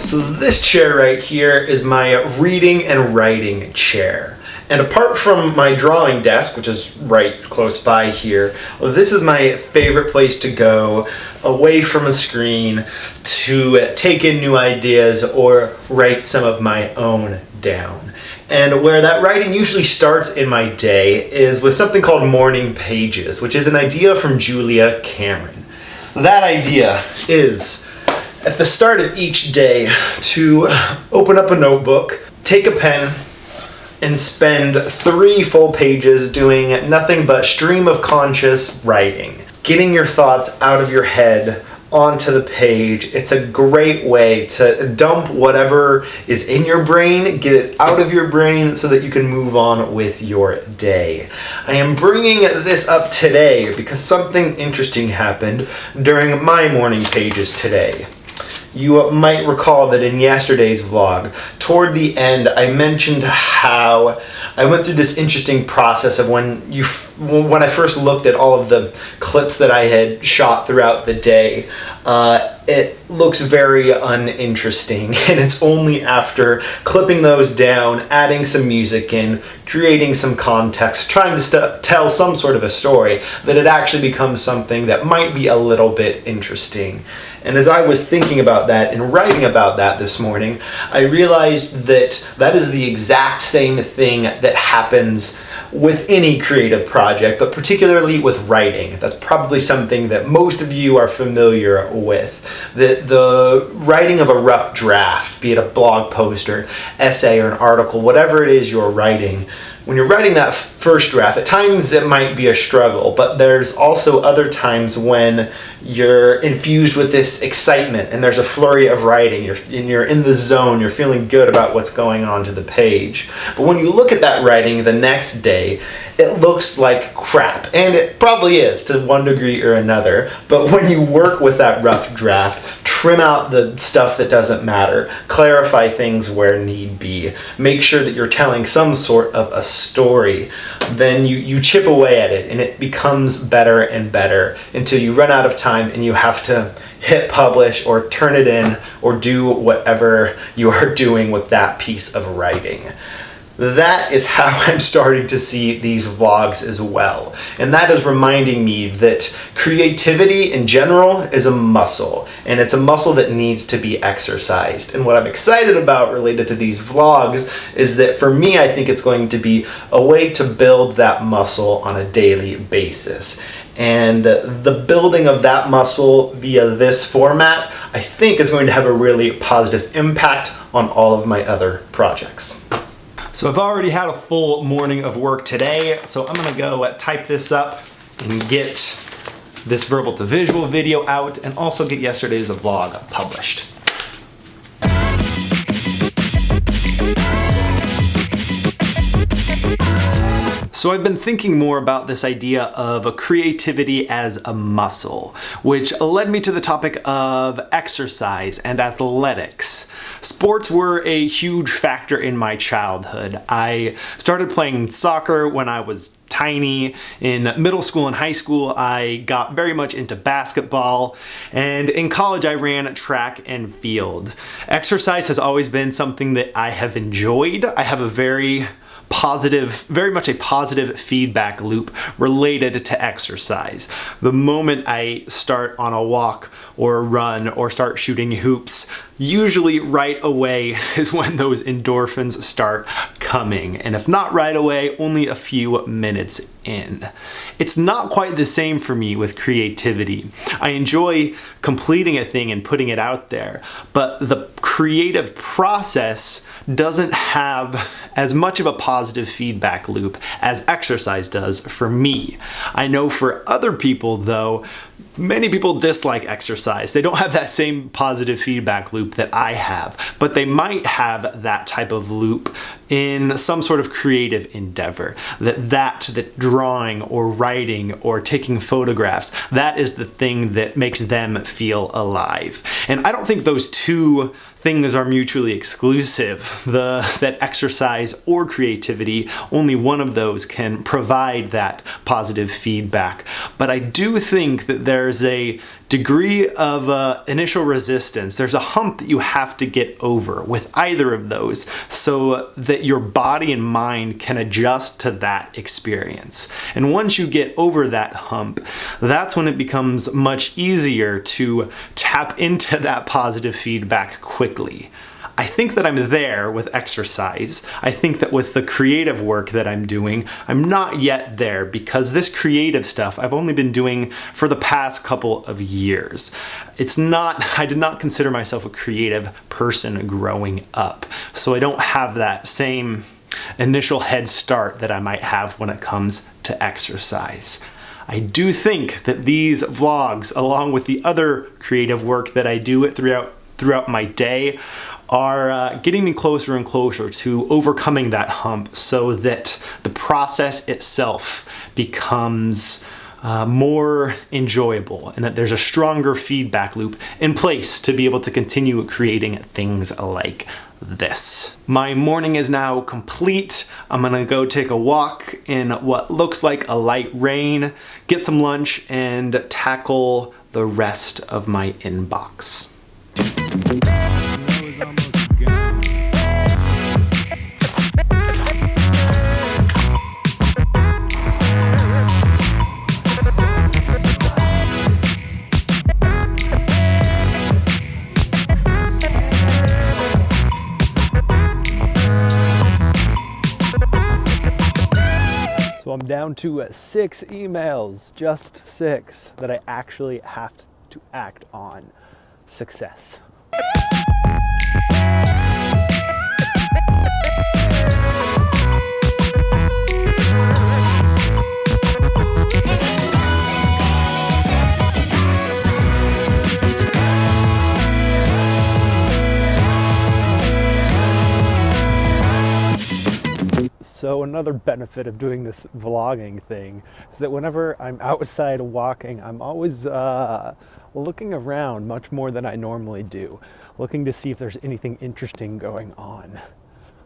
So this chair right here is my reading and writing chair. And apart from my drawing desk, which is right close by here, this is my favorite place to go away from a screen to take in new ideas or write some of my own down. And where that writing usually starts in my day is with something called Morning Pages, which is an idea from Julia Cameron. That idea is, at the start of each day, to open up a notebook, take a pen, and spend 3 full pages doing nothing but stream of conscious writing. Getting your thoughts out of your head onto the page. It's a great way to dump whatever is in your brain, get it out of your brain so that you can move on with your day. I am bringing this up today because something interesting happened during my morning pages today. You might recall that in yesterday's vlog, toward the end, I mentioned how I went through this interesting process of when I first looked at all of the clips that I had shot throughout the day. It looks very uninteresting, and it's only after clipping those down, adding some music in, creating some context, trying to tell some sort of a story, that it actually becomes something that might be a little bit interesting. And as I was thinking about that and writing about that this morning, I realized that that is the exact same thing that happens with any creative project, but particularly with writing. That's probably something that most of you are familiar with. That the writing of a rough draft, be it a blog post or essay or an article, whatever it is you're writing, when you're writing that first draft, at times it might be a struggle, but there's also other times when you're infused with this excitement and there's a flurry of writing, you're in the zone, you're feeling good about what's going on to the page. But when you look at that writing the next day, it looks like crap, and it probably is to one degree or another, but when you work with that rough draft, trim out the stuff that doesn't matter, clarify things where need be, make sure that you're telling some sort of a story, then you chip away at it and it becomes better and better until you run out of time and you have to hit publish or turn it in or do whatever you are doing with that piece of writing. That is how I'm starting to see these vlogs as well. And that is reminding me that creativity in general is a muscle, and it's a muscle that needs to be exercised. And what I'm excited about related to these vlogs is that for me, I think it's going to be a way to build that muscle on a daily basis. And the building of that muscle via this format, I think, is going to have a really positive impact on all of my other projects. So I've already had a full morning of work today, so I'm gonna go type this up and get this verbal to visual video out and also get yesterday's vlog published. So I've been thinking more about this idea of creativity as a muscle, which led me to the topic of exercise and athletics. Sports were a huge factor in my childhood. I started playing soccer when I was tiny. In middle school and high school, I got very much into basketball, and in college I ran track and field. Exercise has always been something that I have enjoyed. I have a very much a positive feedback loop related to exercise. The moment I start on a walk or a run or start shooting hoops, usually right away is when those endorphins start coming. And if not right away, only a few minutes in. It's not quite the same for me with creativity. I enjoy completing a thing and putting it out there, but the creative process doesn't have as much of a positive feedback loop as exercise does for me. I know for other people, though, many people dislike exercise. They don't have that same positive feedback loop that I have, but they might have that type of loop in some sort of creative endeavor. That drawing or writing or taking photographs, that is the thing that makes them feel alive. And I don't think those two things are mutually exclusive. That exercise or creativity, only one of those can provide that positive feedback. But I do think that there's a degree of initial resistance. There's a hump that you have to get over with either of those so that your body and mind can adjust to that experience. And once you get over that hump, that's when it becomes much easier to tap into that positive feedback quickly. I think that I'm there with exercise. I think that with the creative work that I'm doing, I'm not yet there because this creative stuff I've only been doing for the past couple of years. I did not consider myself a creative person growing up, so I don't have that same initial head start that I might have when it comes to exercise. I do think that these vlogs, along with the other creative work that I do throughout my day, are getting me closer and closer to overcoming that hump so that the process itself becomes more enjoyable and that there's a stronger feedback loop in place to be able to continue creating things like this. My morning is now complete. I'm gonna go take a walk in what looks like a light rain, get some lunch, and tackle the rest of my inbox. So I'm down to 6 emails, just 6, that I actually have to act on. Success. So another benefit of doing this vlogging thing is that whenever I'm outside walking, I'm always looking around much more than I normally do, looking to see if there's anything interesting going on.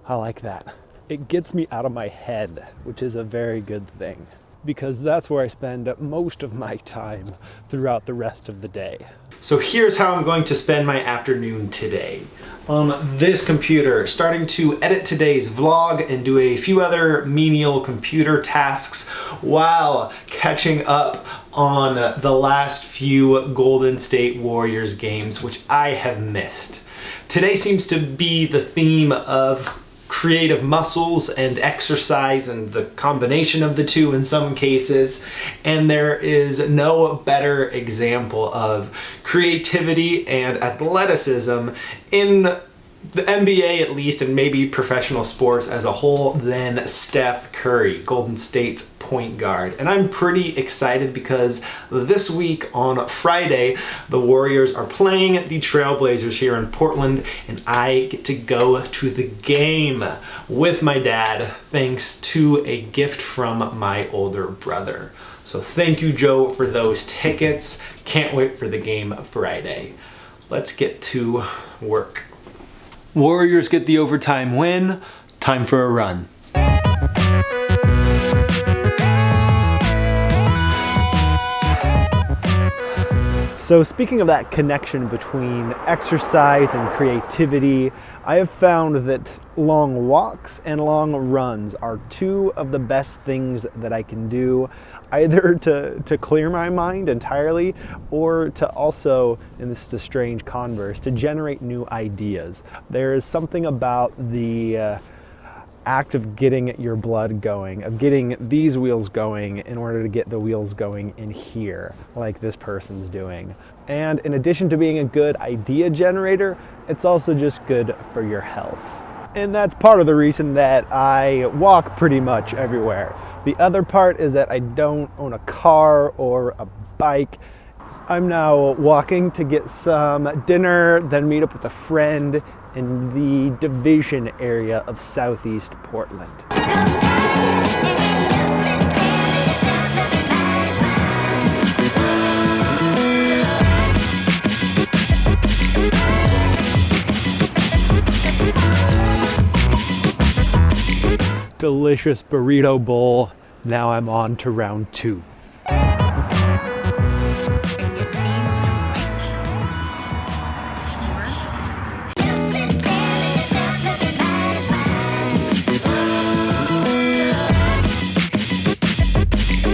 I like that. It gets me out of my head, which is a very good thing, because that's where I spend most of my time throughout the rest of the day. So here's how I'm going to spend my afternoon today. On this computer, starting to edit today's vlog and do a few other menial computer tasks while catching up on the last few Golden State Warriors games, which I have missed. Today seems to be the theme of creative muscles and exercise and the combination of the two in some cases, and there is no better example of creativity and athleticism in the NBA at least, and maybe professional sports as a whole, than Steph Curry, Golden State's point guard. And I'm pretty excited because this week on Friday, the Warriors are playing the Trailblazers here in Portland, and I get to go to the game with my dad thanks to a gift from my older brother. So thank you, Joe, for those tickets. Can't wait for the game Friday. Let's get to work. Warriors get the overtime win. Time for a run. So speaking of that connection between exercise and creativity, I have found that long walks and long runs are two of the best things that I can do, either to clear my mind entirely or to also, and this is a strange converse, to generate new ideas. There is something about the act of getting your blood going, of getting these wheels going in order to get the wheels going in here, like this person's doing. And in addition to being a good idea generator, it's also just good for your health. And that's part of the reason that I walk pretty much everywhere. The other part is that I don't own a car or a bike. I'm now walking to get some dinner, then meet up with a friend in the Division area of Southeast Portland. Delicious burrito bowl. Now I'm on to round 2.